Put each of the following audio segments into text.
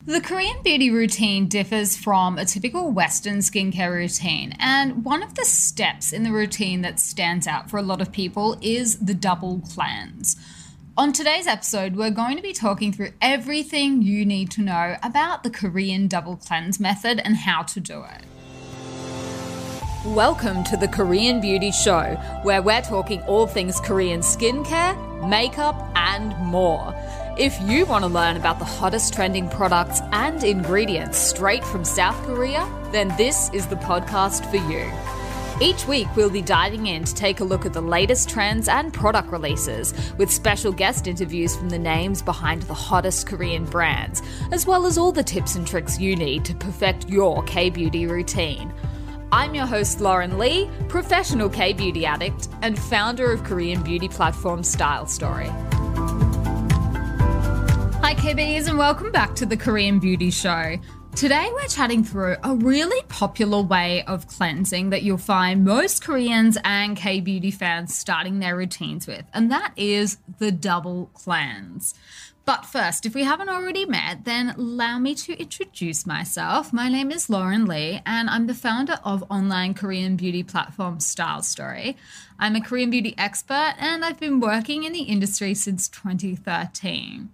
The Korean beauty routine differs from a typical Western skincare routine, and one of the steps in the routine that stands out for a lot of people is the double cleanse. On today's episode, we're going to be talking through everything you need to know about the Korean double cleanse method and how to do it. Welcome to the Korean Beauty Show, where we're talking all things Korean skincare, makeup, and more. If you want to learn about the hottest trending products and ingredients straight from South Korea, then this is the podcast for you. Each week, we'll be diving in to take a look at the latest trends and product releases, with special guest interviews from the names behind the hottest Korean brands, as well as all the tips and tricks you need to perfect your K-beauty routine. I'm your host, Lauren Lee, professional K-beauty addict and founder of Korean beauty platform Style Story. Hi KBs and welcome back to the Korean Beauty Show. Today we're chatting through a really popular way of cleansing that you'll find most Koreans and K-beauty fans starting their routines with, and that is the double cleanse. But first, if we haven't already met, then allow me to introduce myself. My name is Lauren Lee, and I'm the founder of online Korean beauty platform Style Story. I'm a Korean beauty expert, and I've been working in the industry since 2013.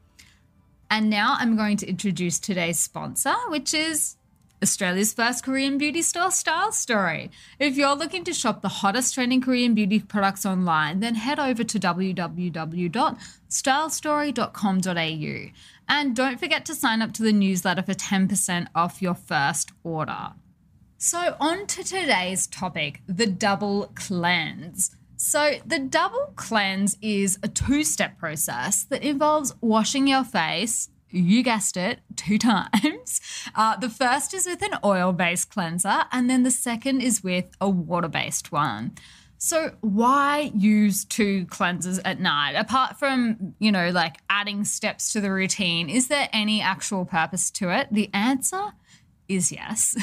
And now I'm going to introduce today's sponsor, which is Australia's first Korean beauty store, Style Story. If you're looking to shop the hottest trending Korean beauty products online, then head over to www.stylestory.com.au. And don't forget to sign up to the newsletter for 10% off your first order. So on to today's topic, the double cleanse. So the double cleanse is a two-step process that involves washing your face, you guessed it, 2 times. The first is with an oil-based cleanser, and then the second is with a water-based one. So why use 2 cleansers at night? Apart from, like adding steps to the routine, is there any actual purpose to it? The answer is yes.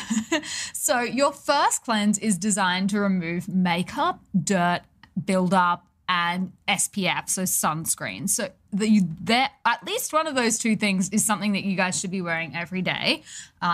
So your first cleanse is designed to remove makeup, dirt, build-up, and SPF, so sunscreen. So at least one of those 2 things is something that you guys should be wearing every day.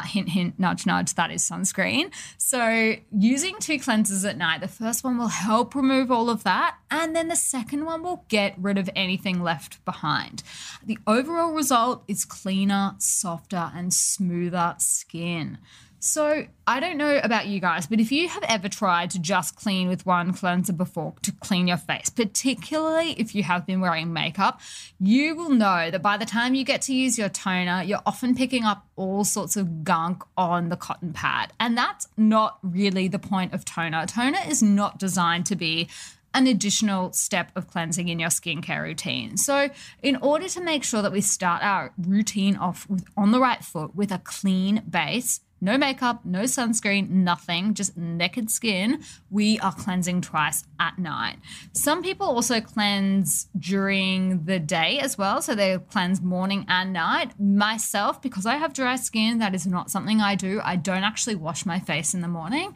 Hint, hint, nudge, nudge, that is sunscreen. So using 2 cleansers at night, the first one will help remove all of that, and then the second one will get rid of anything left behind. The overall result is cleaner, softer, and smoother skin. So I don't know about you guys, but if you have ever tried to just clean with one cleanser before to clean your face, particularly if you have been wearing makeup, you will know that by the time you get to use your toner, you're often picking up all sorts of gunk on the cotton pad. And that's not really the point of toner. Toner is not designed to be an additional step of cleansing in your skincare routine. So in order to make sure that we start our routine off on the right foot with a clean base, no makeup, no sunscreen, nothing, just naked skin, we are cleansing twice at night. Some people also cleanse during the day as well, so they cleanse morning and night. Myself, because I have dry skin, that is not something I do. I don't actually wash my face in the morning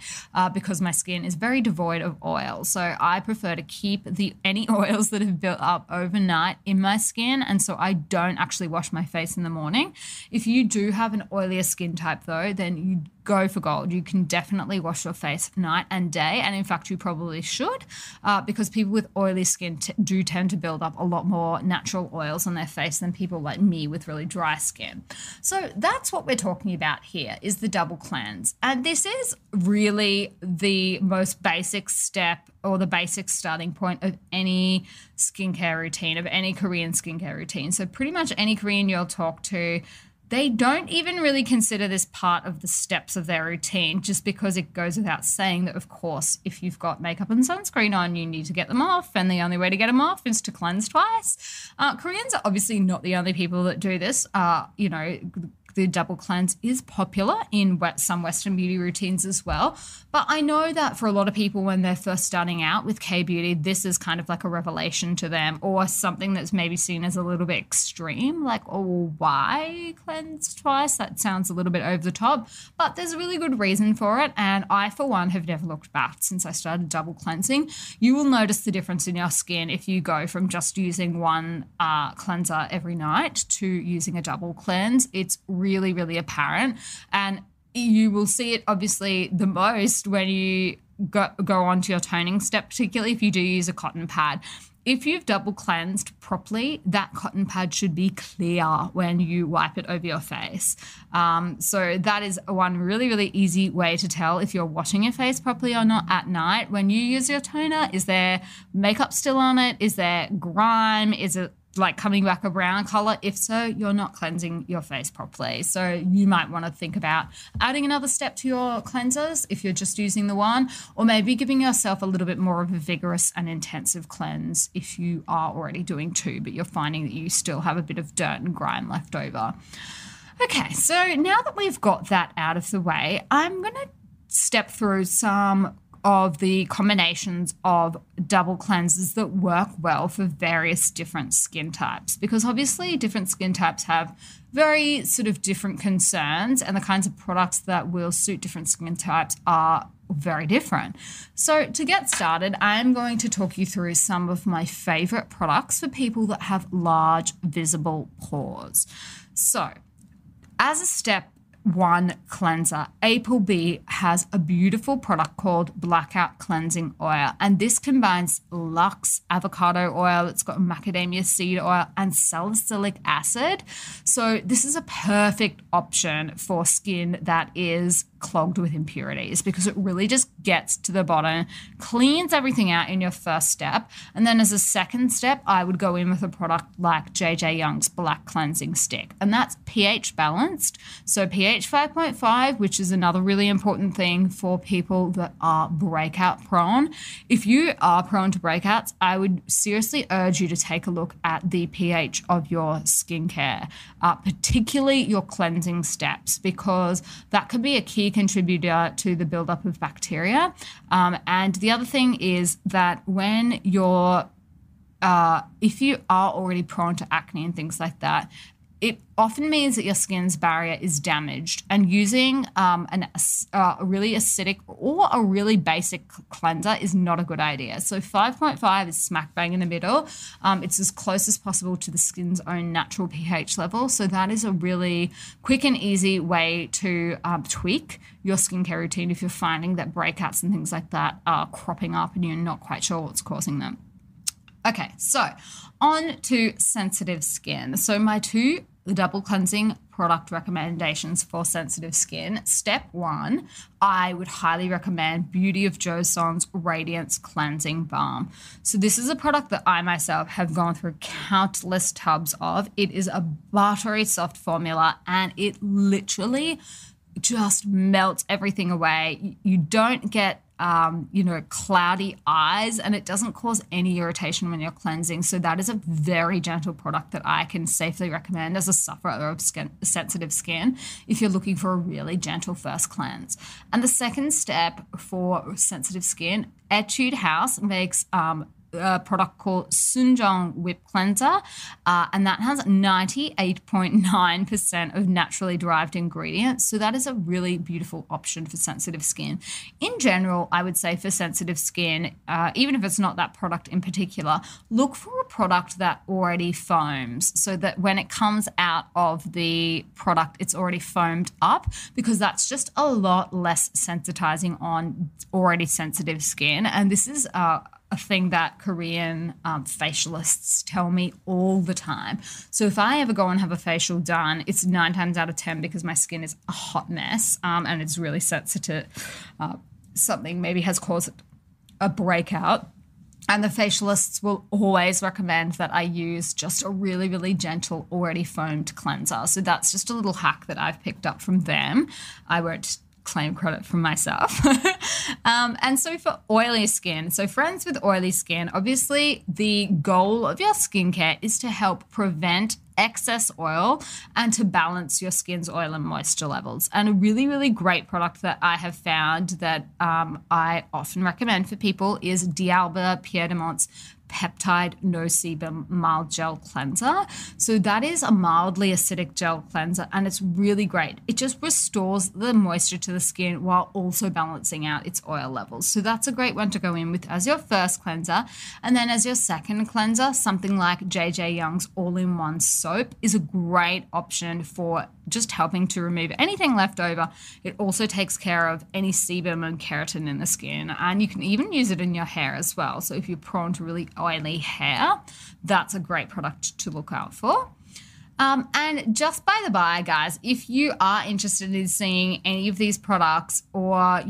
because my skin is very devoid of oil. So I prefer to keep any oils that have built up overnight in my skin, and so I don't actually wash my face in the morning. If you do have an oilier skin type though, then you go for gold. You can definitely wash your face night and day, and in fact you probably should because people with oily skin do tend to build up a lot more natural oils on their face than people like me with really dry skin. So that's what we're talking about here, is the double cleanse. And this is really the most basic step or the basic starting point of any skincare routine, of any Korean skincare routine. So pretty much any Korean you'll talk to, they don't even really consider this part of the steps of their routine, just because it goes without saying that, of course, if you've got makeup and sunscreen on, you need to get them off, and the only way to get them off is to cleanse twice. Koreans are obviously not the only people that do this. The double cleanse is popular in some Western beauty routines as well. But I know that for a lot of people, when they're first starting out with K-beauty, this is kind of like a revelation to them, or something that's maybe seen as a little bit extreme, like, oh, why cleanse twice? That sounds a little bit over the top. But there's a really good reason for it. And I, for one, have never looked back since I started double cleansing. You will notice the difference in your skin if you go from just using one cleanser every night to using a double cleanse. It's really, really apparent. And you will see it obviously the most when you go onto your toning step, particularly if you do use a cotton pad. If you've double cleansed properly, that cotton pad should be clear when you wipe it over your face. So that is one really, really easy way to tell if you're washing your face properly or not at night. When you use your toner, is there makeup still on it? Is there grime? Is it like coming back a brown color? If so, you're not cleansing your face properly. So you might want to think about adding another step to your cleansers if you're just using the one, or maybe giving yourself a little bit more of a vigorous and intensive cleanse if you are already doing two, but you're finding that you still have a bit of dirt and grime left over. Okay, so now that we've got that out of the way, I'm going to step through some of the combinations of double cleansers that work well for various different skin types, because obviously different skin types have very sort of different concerns, and the kinds of products that will suit different skin types are very different. So to get started, I am going to talk you through some of my favorite products for people that have large visible pores. So as a step one cleanser, Applebee has a beautiful product called Blackout Cleansing Oil, and this combines Lux avocado oil, it's got macadamia seed oil and salicylic acid. So this is a perfect option for skin that is clogged with impurities, because it really just gets to the bottom, cleans everything out in your first step. And then as a second step, I would go in with a product like JJ Young's Black Cleansing Stick, and that's pH balanced. So pH 5.5, which is another really important thing for people that are breakout prone. If you are prone to breakouts, I would seriously urge you to take a look at the pH of your skincare, particularly your cleansing steps, because that could be a key contributor to the buildup of bacteria. And the other thing is that when you're, if you are already prone to acne and things like that, it often means that your skin's barrier is damaged, and using a really acidic or a really basic cleanser is not a good idea. So 5.5 is smack bang in the middle. It's as close as possible to the skin's own natural pH level. So that is a really quick and easy way to tweak your skincare routine if you're finding that breakouts and things like that are cropping up and you're not quite sure what's causing them. Okay, so on to sensitive skin. So my two double cleansing product recommendations for sensitive skin. Step one, I would highly recommend Beauty of Joseon's Radiance Cleansing Balm. So this is a product that I myself have gone through countless tubs of. It is a buttery soft formula, and it literally just melts everything away. You don't get cloudy eyes, and it doesn't cause any irritation when you're cleansing. So that is a very gentle product that I can safely recommend as a sufferer of sensitive skin if you're looking for a really gentle first cleanse. And the second step for sensitive skin, Etude House makes a product called Sunjong Whip Cleanser, and that has 98.9% of naturally derived ingredients. So that is a really beautiful option for sensitive skin. In general, I would say for sensitive skin, even if it's not that product in particular, look for a product that already foams, so that when it comes out of the product, it's already foamed up, because that's just a lot less sensitizing on already sensitive skin. And this is a thing that Korean facialists tell me all the time. So if I ever go and have a facial done, it's 9 times out of 10 because my skin is a hot mess, and it's really sensitive. Something maybe has caused a breakout. And the facialists will always recommend that I use just a really, really gentle, already foamed cleanser. So that's just a little hack that I've picked up from them. I won't claim credit from myself. And so for oily skin, so friends with oily skin, obviously the goal of your skincare is to help prevent excess oil and to balance your skin's oil and moisture levels. And a really, really great product that I have found that I often recommend for people is D'Alba Piedemont's Peptide No Sebum Mild Gel Cleanser. So that is a mildly acidic gel cleanser, and it's really great. It just restores the moisture to the skin while also balancing out its oil levels. So that's a great one to go in with as your first cleanser. And then as your second cleanser, something like JJ Young's All-in-One Soap soap is a great option for just helping to remove anything left over. It also takes care of any sebum and keratin in the skin, and you can even use it in your hair as well. So if you're prone to really oily hair, that's a great product to look out for. And just by the by, guys, if you are interested in seeing any of these products or,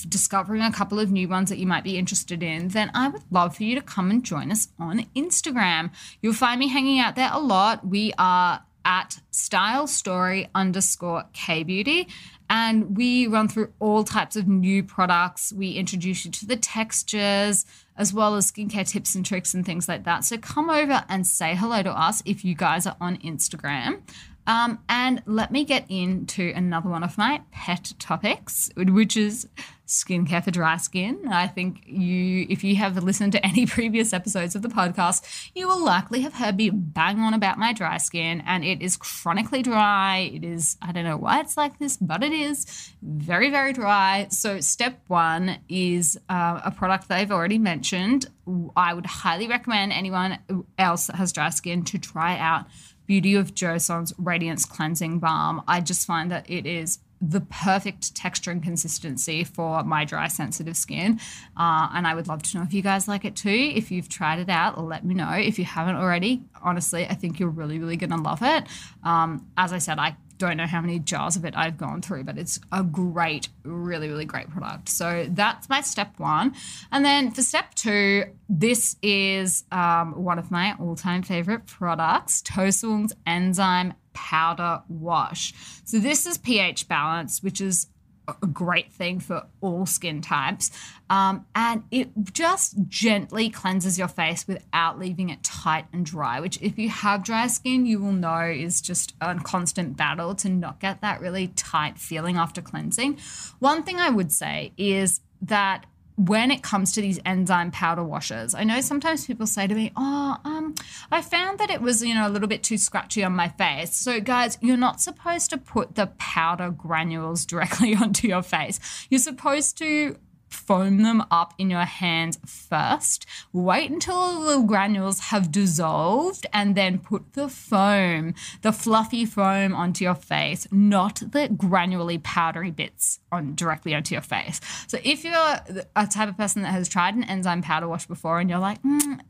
discovering a couple of new ones that you might be interested in, then I would love for you to come and join us on Instagram. You'll find me hanging out there a lot. We are at stylestory_kbeauty. And we run through all types of new products. We introduce you to the textures as well as skincare tips and tricks and things like that. So come over and say hello to us if you guys are on Instagram. And let me get into another one of my pet topics, which is skincare for dry skin. I think if you have listened to any previous episodes of the podcast, you will likely have heard me bang on about my dry skin, and it is chronically dry. It is, I don't know why it's like this, but it is very, very dry. So step one is a product that I've already mentioned. I would highly recommend anyone else that has dry skin to try out Beauty of Joseon's Radiance Cleansing Balm. I just find that it is the perfect texture and consistency for my dry, sensitive skin. And I would love to know if you guys like it too. If you've tried it out, let me know. If you haven't already, honestly, I think you're really, really going to love it. As I said, I don't know how many jars of it I've gone through, but it's a great, really, really great product. So that's my step one. And then for step two, this is one of my all-time favorite products, Tosoong's Enzyme Powder Wash. So this is pH balanced, which is a great thing for all skin types. And it just gently cleanses your face without leaving it tight and dry, which if you have dry skin, you will know is just a constant battle to not get that really tight feeling after cleansing. One thing I would say is that when it comes to these enzyme powder washes, I know sometimes people say to me, I found that it was, a little bit too scratchy on my face. So guys, you're not supposed to put the powder granules directly onto your face. You're supposed to foam them up in your hands first. Wait until the little granules have dissolved and then put the foam, the fluffy foam onto your face, not the granularly powdery bits directly onto your face. So if you're a type of person that has tried an enzyme powder wash before and you're like,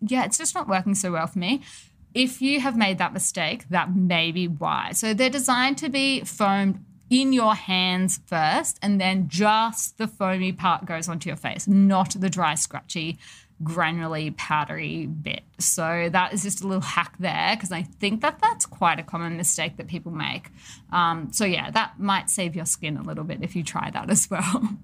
yeah, it's just not working so well for me, if you have made that mistake, that may be why. So they're designed to be foamed in your hands first, and then just the foamy part goes onto your face, not the dry, scratchy, granularly powdery bit. So that is just a little hack there, because I think that that's quite a common mistake that people make. So yeah, that might save your skin a little bit if you try that as well.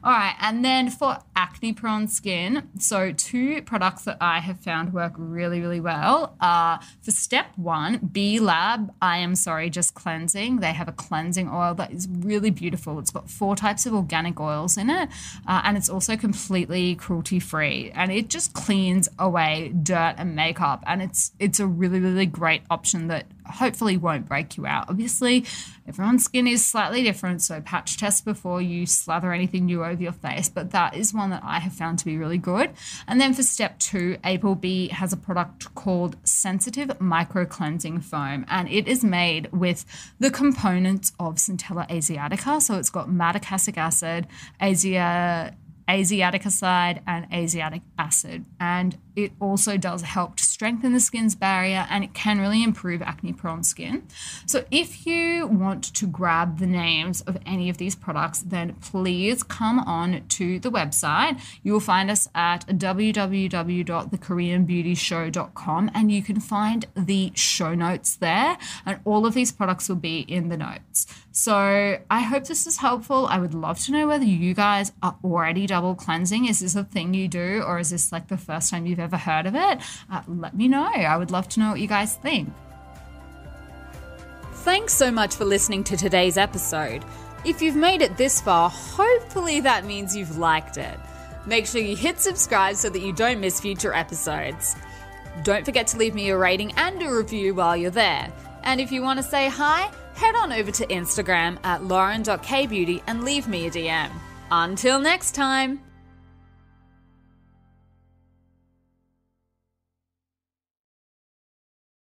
All right, and then for acne prone skin, so two products that I have found work really, really well are for step one, B-Lab I Am Sorry Just Cleansing. They have a cleansing oil that is really beautiful. It's got 4 types of organic oils in it, and it's also completely cruelty-free, and it just cleans away dirt and makeup, and it's a really, really great option that hopefully won't break you out. Obviously, everyone's skin is slightly different, so patch test before you slather anything new over your face, but that is one that I have found to be really good. And then for step two, Applebee has a product called Sensitive Micro Cleansing Foam, and it is made with the components of Centella asiatica. So it's got madecassic acid, asiaticoside and asiatic acid, and it also does help to strengthen the skin's barrier, and it can really improve acne prone skin. So if you want to grab the names of any of these products, then please come on to the website. You will find us at www.thekoreanbeautyshow.com, and you can find the show notes there, and all of these products will be in the notes. So I hope this is helpful. I would love to know whether you guys are already double cleansing. Is this a thing you do, or is this like the first time you've ever heard of it? Let me know. I would love to know what you guys think. Thanks so much for listening to today's episode. If you've made it this far, hopefully that means you've liked it. Make sure you hit subscribe so that you don't miss future episodes. Don't forget to leave me a rating and a review while you're there. And if you want to say hi, head on over to Instagram at lauren.kbeauty and leave me a DM. Until next time.